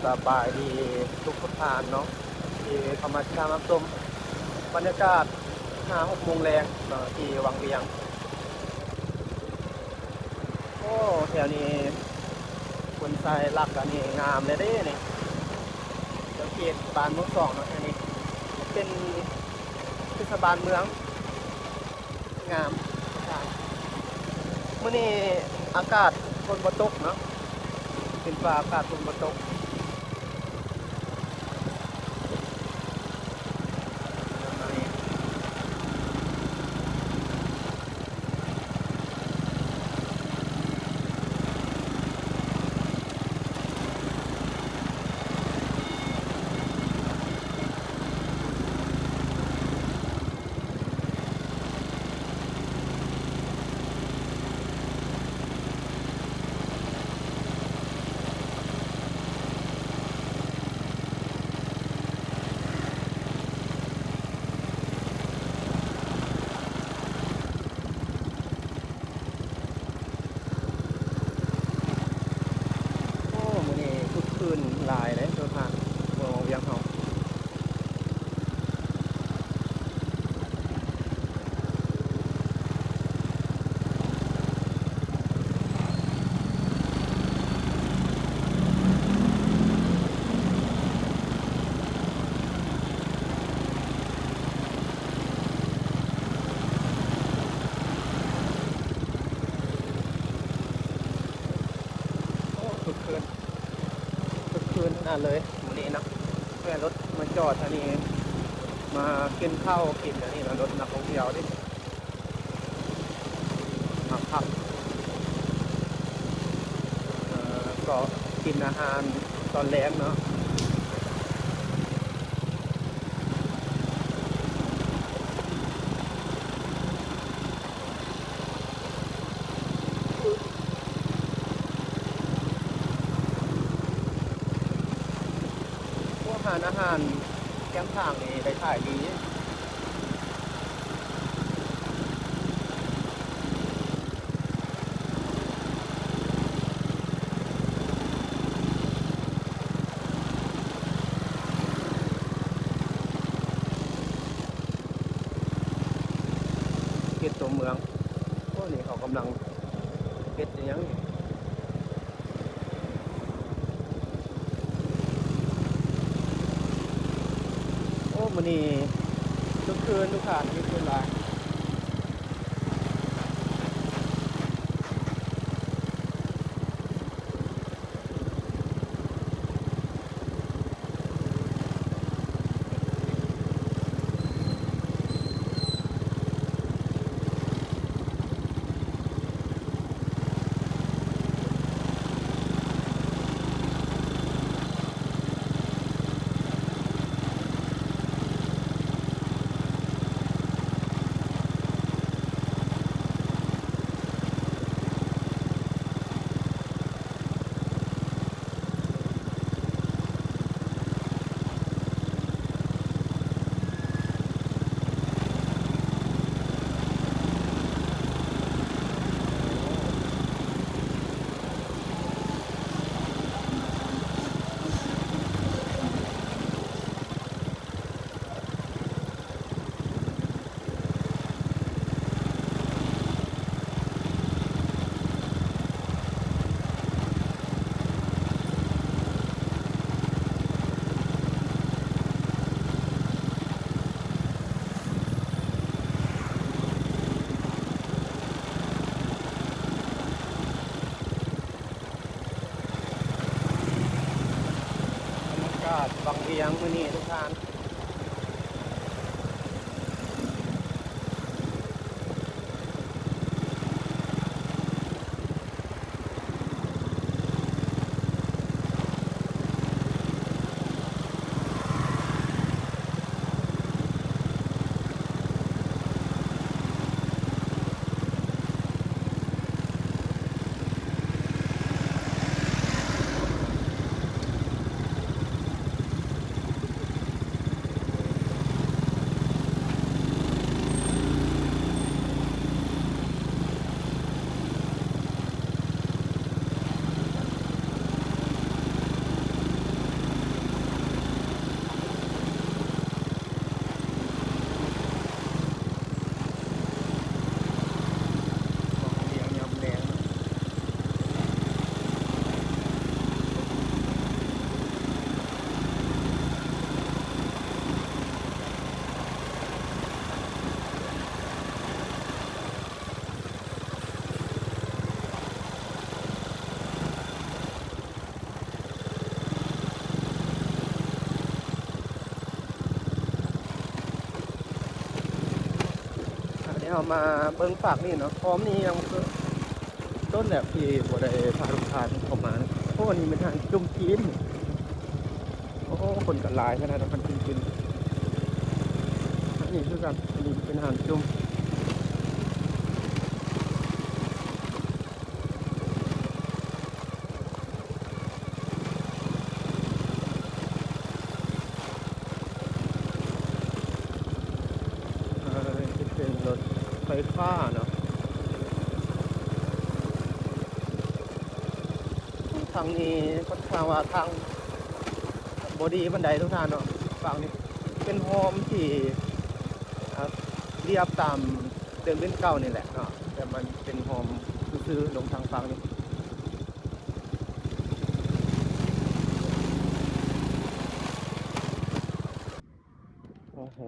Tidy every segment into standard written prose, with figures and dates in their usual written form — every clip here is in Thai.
สบายดีทุกท่านเนาะที่เข้ามาติดตามรับชมบรรยากาศ5-6 โมงแรงที่วังเวียงโอ้แถวนี้คนทรายหลักอันนี้งามเลยเด้นี่สังเกตบ้านเมืองสองเนาะอันนี้เป็นเทศบาลเมืองงามมื้อนี้อากาศฝนบ่ตกเนาะเป็นฟ้าอากาศฝนบ่ตกคืนหลายเลยตัวทางเมืองเวียงเฮาโอ้คืนขนาดเลยวันนี้นะแม่รถมาจอดอันนี้มากินข้าวกินอันนี้นะรถนักท่องเที่ยวดิมาพักก็กินอาหารตอนแรกเนาะพวกอาหารแก้มทางนี่ได้ขายดีเขตตัวเมืองพวกนี้เขากำลังเฮ็ดอย่างนี้โอ้มันนี่ทุกคืนทุกท่านทุกคืนหลายบางเวียงมื้อนี้ทุกท่าน เอามาเบิ่งฝากนี่เนาะพร้อมนี่ยังคือต้นแบบที่บ่ได้พาลูกค้าเข้ามานะเพราะวันนี้เป็นทางจุ่มจีนโอ้คนก็หลายขนาดนั้นมันกินอันนี้คือกันอันนี้เป็นอาหารจุ่มจะเป็นรถไฟฟ้าเนาะทางนี้ค่อนข้างว่าทางบอดีบันไดทุกท่านเนาะฝั่งนี้เป็นโฮมที่เรียบตามเดินเล่นเก่านี่แหละเนาะแต่มันเป็นโฮมซื้อๆลงทางฝั่งนี้โอ้โห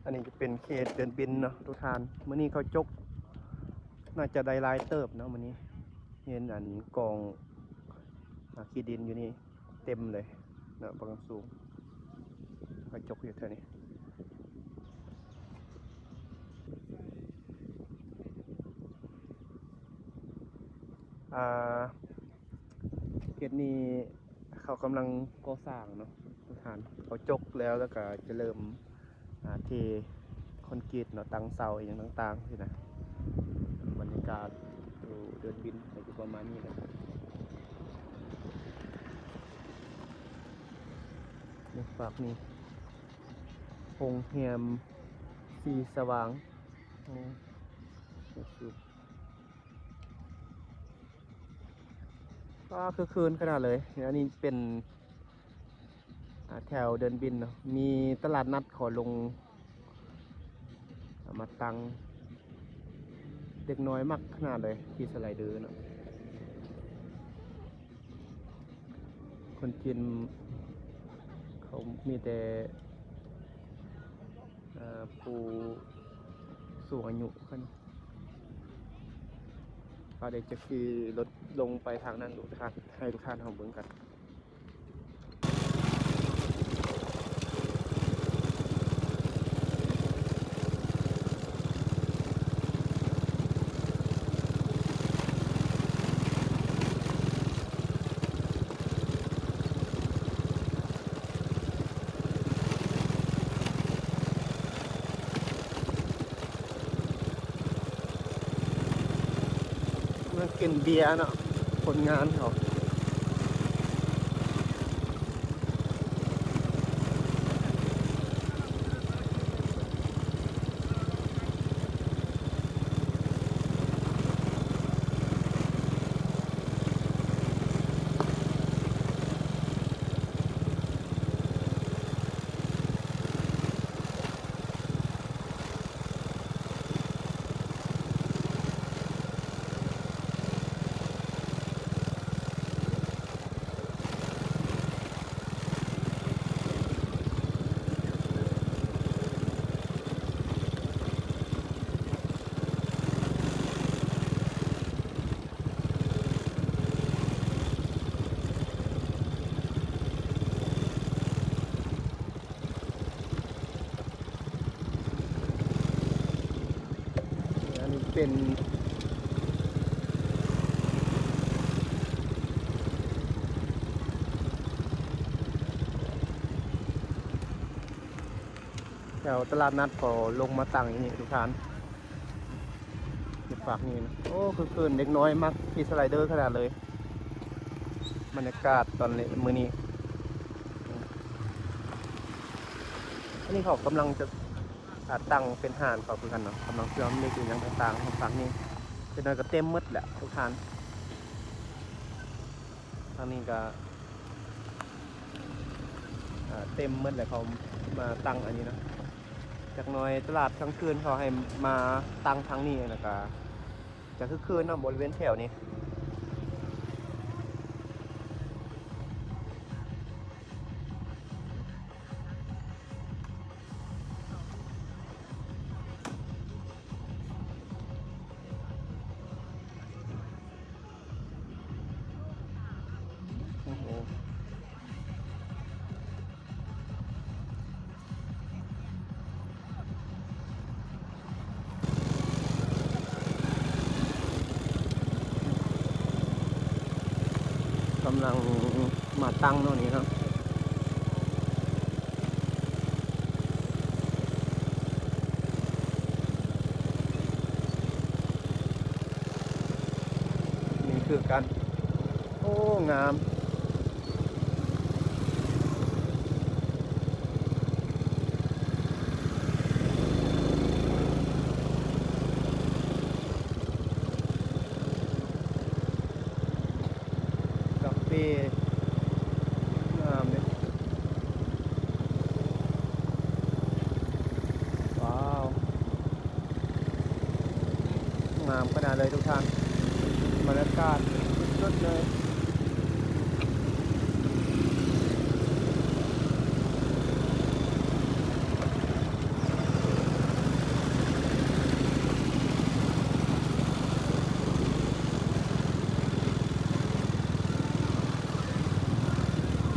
อันนี้จะเป็นเขตเดินบินเนาะทุกท่านมื้อนี้เขาจกน่าจะได้ลายเติบเนาะมื้อนี้เห็นอันกองขี้ดินอยู่นี่เต็มเลยเนาะบางสูงเขาจกอยู่เท่านี้เขตนี้เขากำลังก่อสร้างเนาะทุกท่านเขาจกแล้วก็จะเริ่มเทคอนกรีตเนาะตั้งเสาอย่างต่างๆสินะบรรยากาศดูเดินบินอะไรประมาณนี้นะนี่ฝากนี่โรงแรมสีสว่างก็คือคืนขนาดเลยอันนี้เป็นแถวเดินบินเนาะมีตลาดนัดขอลงมาตั้งเด็กน้อยมากขนาดเลยที่สไลเดอร์เนาะคนกินเขามีแต่ผู้สูงอายุขึ้นก็เด็กจะคือรถลงไปทางนั้นดูทุกท่านให้ทุกท่านทำเบิ่งกันมากินเบียร์เนาะผลงานเขาอันนี้เป็นแถวตลาดนัดพอลงมาตั้งอย่างนี้ทุกท่านฝากนี่นะโอ้คือคืนเด็กน้อยมากที่สไลเดอร์ขนาดเลยบรรยากาศตอนนี้มื้อนี้อันนี้เขากำลังจะตั้งเป็นห่านเขาคือกันเนาะกำลังเชื่อมเล็กอย่างต่างๆของฝั่งนี้เป็นอะไรก็เต็มมืดแหละทุกท่านทางนี้ก็เต็มมืดแหละเขามาตั้งอันนี้นะจากน้อยตลาดกลางคืนเขาให้มาตั้งทางนี้นะครับจะคือคืนนะบริเวณแถวนี้โอ้โห ำลังมาตั้งเนาะนี่เนาะนี่คือกันโอ้งามกาแฟงามเลยว้าวงามขนาดเลยทุกท่านบรรยากาศสุดๆเลย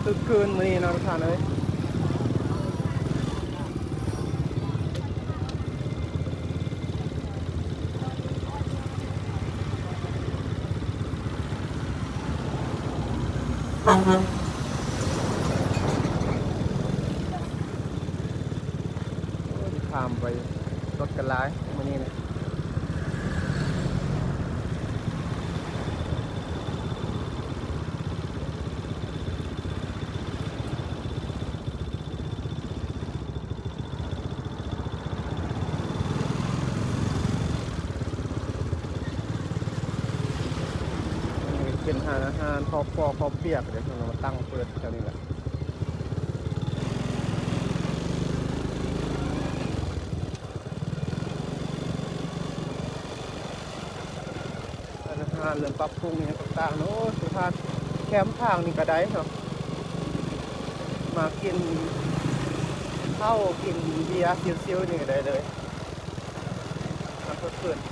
ตึกคืนมื้อนี้เนาะทุกท่านเอ้ยข้ามไปรถกันหลายมื้อนี้นะเป็นอาหารครอบครัวครอบเปียกเดี๋ยวเรามาตั้งเปิดแถวนี้แหละอาหารเรื่องปรับปรุงอย่างต่างๆเนาะสุภาพแคมป์ทางนี่ก็ได้เนาะมากินข้าวกินเบียร์ซิวๆนี่ก็ได้เลยมาเพื่อนๆ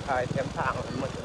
ขายแคมป์ทางมันหมดเลย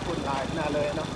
คุณหลายขนาดเลยเนาะ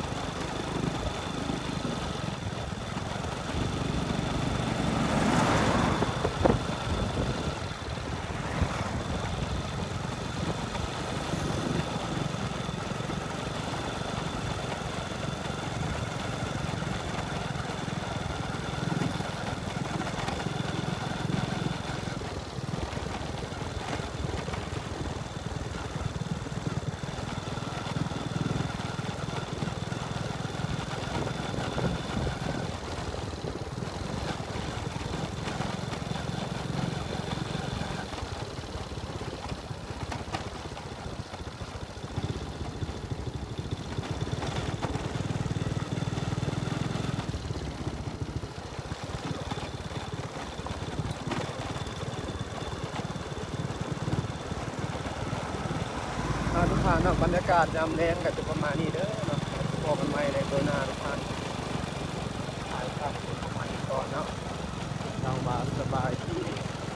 ทุกท่านเนาะบรรยากาศยามแลงก็จะประมาณนี้เด้อเนาะพอกันใหม่ในตัวหน้าทุกท่าน